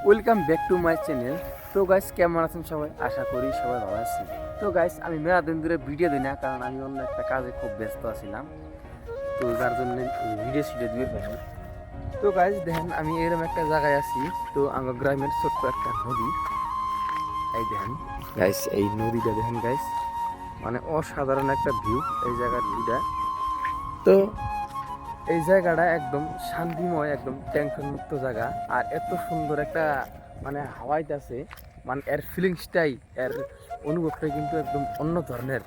Welcome back to my channel. তো guys, কেমন আছেন সবাই? আশা করি সবাই ভালো আছেন। তো গাইস, আমি মেলা দিন ধরে ভিডিও দিই না, কারণ আমি অন্য একটা কাজে খুব ব্যস্ত আছিলাম। তো যার জন্য ভিডিও দিয়ে ফেলি। তো গাইস দেখেন, আমি এরকম একটা জায়গায় আছি। তো আমার গ্রামের ছোট্ট একটা নদী, এই দেখেন গাইস, এই নদীটা দেখেন গাইস, মানে অসাধারণ একটা ভিউ এই জায়গার ভিউটা। তো এই জায়গাটা একদম শান্তিময়, একদম টেনশন মুক্ত জায়গা। আর এত সুন্দর একটা মানে হাওয়াইতেছে, মানে এর ফিলিংসটাই, এর অনুভবটাই কিন্তু একদম অন্য ধরনের।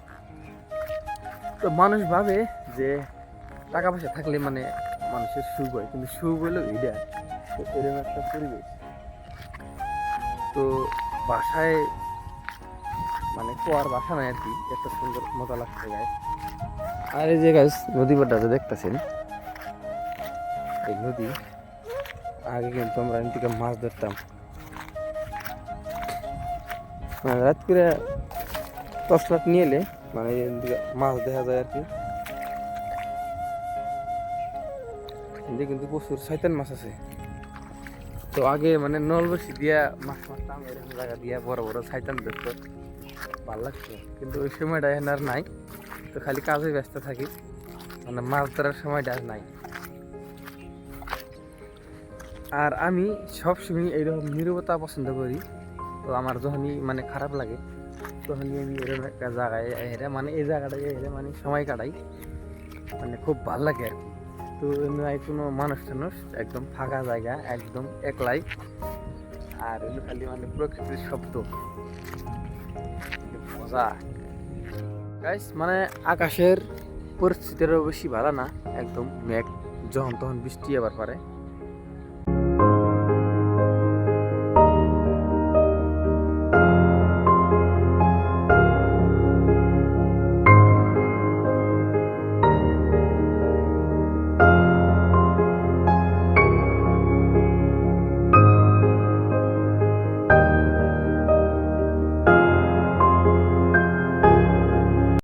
তো মানুষ ভাবে যে টাকা পয়সা থাকলে মানে মানুষের সুখ হয়, কিন্তু সুখ হলো এটা। তো এরকম একটা পরিবেশ, তো বাসায় মানে কোয়ার বাসা নাই আর কি, এত সুন্দর মজা লাগছে গাছ। আর এই যে গাছ নদী পাড়টা দেখতেছেন, এই নদী, আগে কিন্তু আমরা এখান থেকে মাছ ধরতাম, মানে রাত করে টর্চ লাইট নিয়ে এলে মানে এখান থেকে মাছ দেখা যায় আর কি। এদিকে কিন্তু প্রচুর শয়তান মাছ আছে। তো আগে মানে নলবসি দিয়া মাছ মারতাম, এরকম জায়গা দিয়া বড় বড় শয়তান ধরতো, ভালো লাগতো। কিন্তু ওই সময়টা এখন আর নাই, তো খালি কাজে ব্যস্ত থাকি, মানে মাছ ধরার সময়টা আর নাই। আর আমি সবসময় এইরকম নীরবতা পছন্দ করি। তো আমার যখনই মানে খারাপ লাগে, তখনই আমি এরকম একটা জায়গায় এসে মানে এই জায়গাটায় এসে মানে সময় কাটাই, মানে খুব ভালো লাগে আর কি। তো এমনি কোনো মানুষ টানুষ, একদম ফাঁকা জায়গা, একদম একলাই। আর এমনি খালি মানে প্রকৃতির শব্দ, কি মজা গাইস। মানে আকাশের পরিস্থিতিরও বেশি ভালো না, একদম মেঘ, যখন তখন বৃষ্টি আবার পারে।